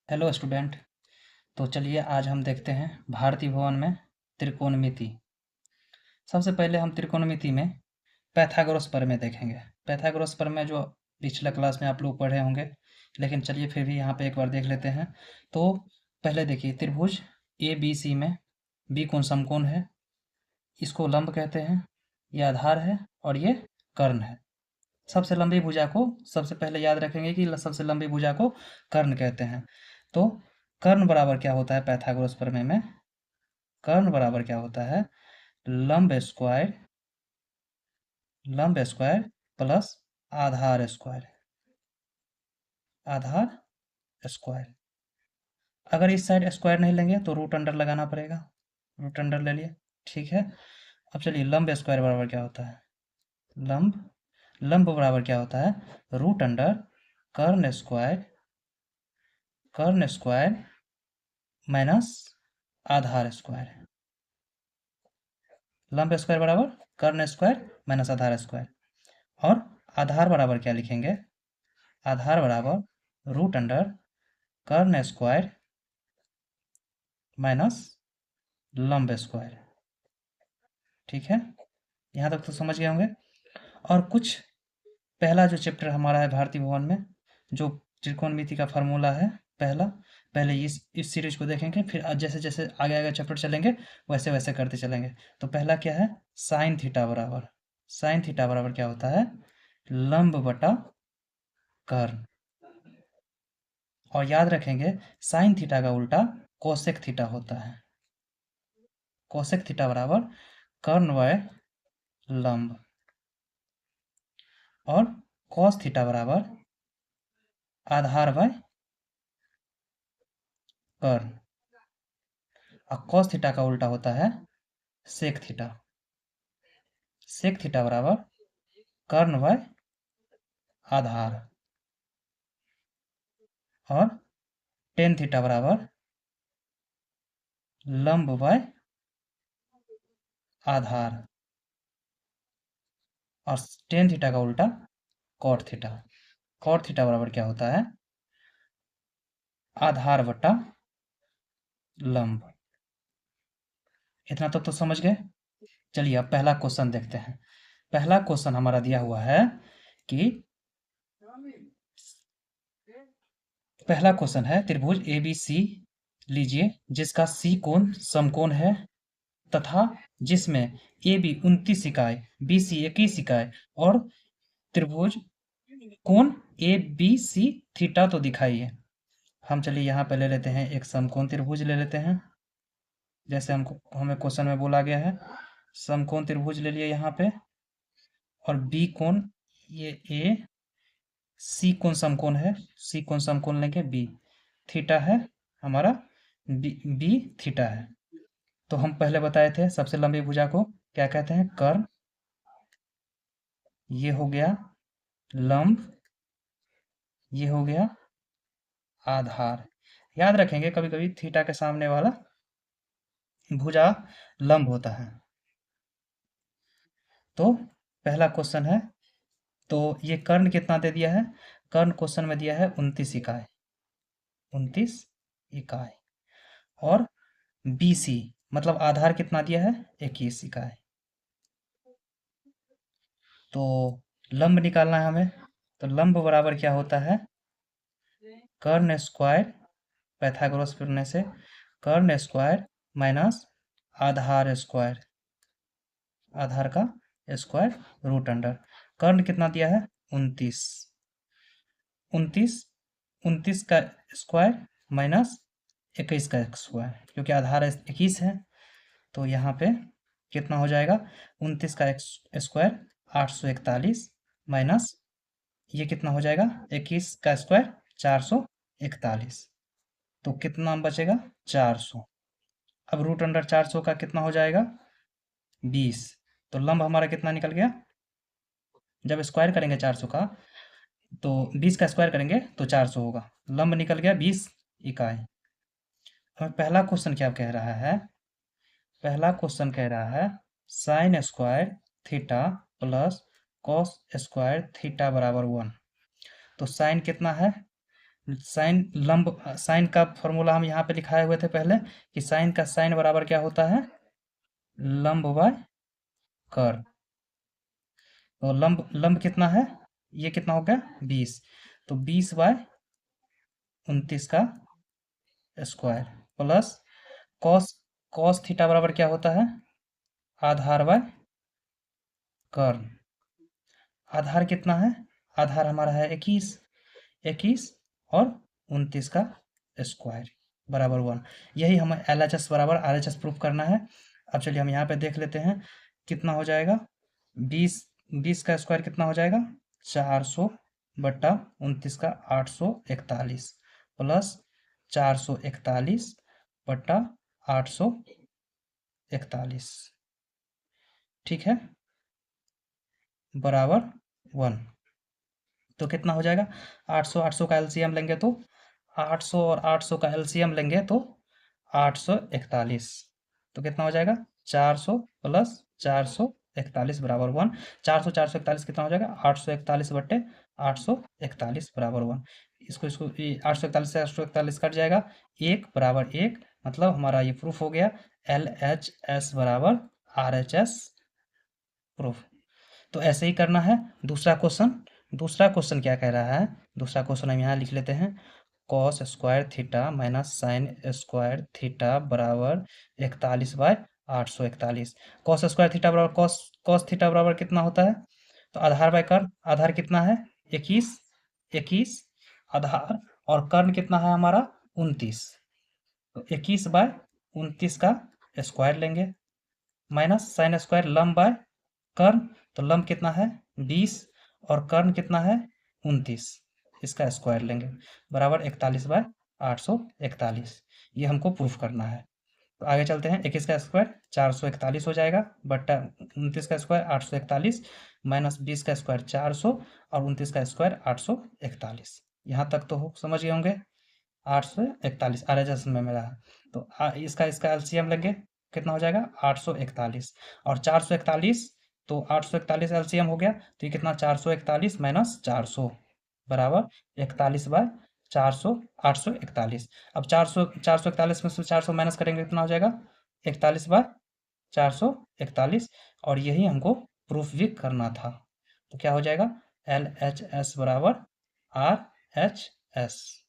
Hello student. तो चलिए आज हम देखते हैं भारतीय भवन में त्रिकोणमिति। सबसे पहले हम त्रिकोणमिति में पैथागोरस प्रमेय देखेंगे। पैथागोरस प्रमेय जो पिछले क्लास में आप लोग पढ़े होंगे, लेकिन चलिए फिर भी यहाँ पे एक बार देख लेते हैं। तो पहले देखिए, त्रिभुज ए बी सी में बी कोण समकोण है, इसको लंब कहते हैं, ये आधार है और ये कर्ण है। सबसे लंबी भुजा को सबसे पहले याद रखेंगे कि सबसे लंबी भुजा को कर्ण कहते हैं। तो कर्ण बराबर क्या होता है पैथागोरस प्रमेय में? कर्ण बराबर क्या होता है? लंब स्क्वायर प्लस आधार स्क्वायर। आधार स्क्वायर। अगर इस साइड स्क्वायर नहीं लेंगे तो रूट अंडर लगाना पड़ेगा। रूट अंडर ले लिए, ठीक है। अब चलिए, लंब स्क्वायर बराबर क्या होता है? लंब लंब बराबर क्या होता है? रूट अंडर कर्ण स्क्वायर माइनस आधार स्क्वायर। लंब स्क्वायर बराबर कर्ण स्क्वायर माइनस आधार स्क्वायर। और आधार बराबर क्या लिखेंगे? आधार बराबर रूट अंडर कर्ण स्क्वायर माइनस लंब स्क्वायर। ठीक है, यहाँ तक तो समझ गए होंगे। और कुछ पहला जो चैप्टर हमारा है भारतीय भवन में, जो त्रिकोणमिति का फार्मूला है पहला, पहले इस सीरीज को देखेंगे, फिर जैसे जैसे आगे आगे चैप्टर चलेंगे वैसे वैसे करते चलेंगे। तो पहला क्या है? साइन थीटा बराबर क्या होता है? लंब बटा कर्ण। और याद रखेंगे, साइन थीटा का उल्टा कोसेक थीटा होता है। कोसेक थीटा बराबर कर्ण बाय लंब। और कॉस थीटा बराबर आधार बाय कर्ण। और कॉस थीटा का उल्टा होता है सेक थीटा। सेक थीटा बराबर कर्ण बाय आधार। और टेन थीटा बराबर लंब बाय आधार। और टेन थीटा का उल्टा कॉट थीटा। कॉट थीटा बराबर क्या होता है? आधार बटा लंब। इतना तो समझ गए। चलिए अब पहला क्वेश्चन देखते हैं। पहला क्वेश्चन हमारा दिया हुआ है कि पहला क्वेश्चन है, त्रिभुज ए बी सी लीजिए, जिसका सी कोण समकोण है तथा जिसमें ए बी 29 इकाई, बी सी 21 इकाई और त्रिभुज कोण ए बी सी थीटा तो दिखाई है। हम चलिए यहाँ पे ले लेते हैं एक समकोण त्रिभुज ले लेते हैं, जैसे हमें क्वेश्चन में बोला गया है। समकोण त्रिभुज ले लिए यहाँ पे। और बी कोण, ये ए, सी कोण समकोण है, सी कोण समकोण लेंगे बी। थीटा है हमारा, बी थीटा है। तो हम पहले बताए थे सबसे लंबी भुजा को क्या कहते हैं? कर्ण। ये हो गया लंब, ये हो गया आधार। याद रखेंगे, कभी कभी थीटा के सामने वाला भुजा लंब होता है। तो पहला क्वेश्चन है, तो ये कर्ण कितना दे दिया है? कर्ण क्वेश्चन में दिया है 29 इकाई। 29 इकाई। और BC मतलब आधार कितना दिया है? 21 इकाई। तो लंब निकालना है हमें। तो लंब बराबर क्या होता है? कर्ण स्क्वायर, पैथागोरस प्रमेय से कर्ण स्क्वायर माइनस आधार स्क्वायर। आधार का स्क्वायर रूट अंडर। कर्ण कितना दिया है? 29। 29 29 का स्क्वायर माइनस 21 का स्क्वायर, क्योंकि आधार 21 है। तो यहाँ पे कितना हो जाएगा? 29 का स्क्वायर 841 माइनस ये कितना हो जाएगा? 21 का स्क्वायर 441। तो कितना बचेगा? 400। अब रूट अंडर 400 का कितना हो जाएगा? 20। तो लंब हमारा कितना निकल गया? जब स्क्वायर करेंगे 400 का, तो 20 का स्क्वायर करेंगे तो 400 होगा। लंब निकल गया 20 इकाई। अब पहला क्वेश्चन क्या कह रहा है? पहला क्वेश्चन कह रहा है sine square theta plus cos square theta बराबर 1। तो साइन कितना है? साइन लंब, साइन का फॉर्मूला हम यहाँ पे लिखाए हुए थे पहले कि साइन का साइन बराबर क्या होता है, लंब बाय कर्व। तो लंब लंब कितना है, ये कितना हो गया 20, तो 20/29 का square plus cos, cos theta बराबर क्या होता है, आधार बाय कर्व। आधार कितना है, आधार हमारा है 21, 21 और 29 का स्क्वायर बराबर 1। यही हमें LHS बराबर RHS प्रूफ करना है। अब चलिए हम यहाँ पे देख लेते हैं कितना हो जाएगा, 20, 20 का स्क्वायर कितना हो जाएगा 400 बट्टा 29 का 841 प्लस 441 बट्टा 841, ठीक है, बराबर 1। तो कितना हो जाएगा, 800 800 का एलसीएम लेंगे तो 800 और 800 का एलसीएम लेंगे तो 841, तो कितना हो जाएगा 400 प्लस 441 बराबर 1। 400 441 कितना हो जाएगा 841 बट्टे 841 बराबर 1। इसको इसको 841 से 841 कट जाएगा, 1 बराबर 1, मतलब हमारा ये प्रूफ हो गया LHS बराबर RHS प्रूफ। तो ऐसे ही करना है दूसरा क्वेश्चन। दूसरा क्वेश्चन क्या कह रहा है, दूसरा क्वेश्चन हम यहाँ लिख लेते हैं, cos square theta minus sine square theta बराबर 41/841। कॉस स्क्वायर थीटा बराबर कॉस, कॉस थीटा बराबर कितना होता है, तो आधार बाय कर्ण, आधार कितना है 21, 21 आधार, और कर्ण कितना है हमारा 29, तो 21/29 का स्क्वायर लेंगे माइनस साइन स्क्वायर लंब बाय कर्ण, तो लंब कितना है 20 और कर्ण कितना है 29, इसका स्क्वायर लेंगे बराबर 41/841। ये हमको प्रूफ करना है। तो आगे चलते हैं, 21 का स्क्वायर 441 हो जाएगा बट्टा 29 का स्क्वायर 841 माइनस 20 का स्क्वायर 400 और 29 का स्क्वायर 841। यहाँ तक तो हो समझ गए होंगे, 841 RHS में मेरा है। तो इसका एलसीएम लेंगे, कितना हो जाएगा 841 और 441, तो 841 एलसीएम हो गया, तो ये कितना 441 माइनस 400 बराबर 41/400, 841। अब 441 में से 400 माइनस करेंगे कितना हो जाएगा 41/441, और यही हमको प्रूफ भी करना था। तो क्या हो जाएगा LHS बराबर RHS।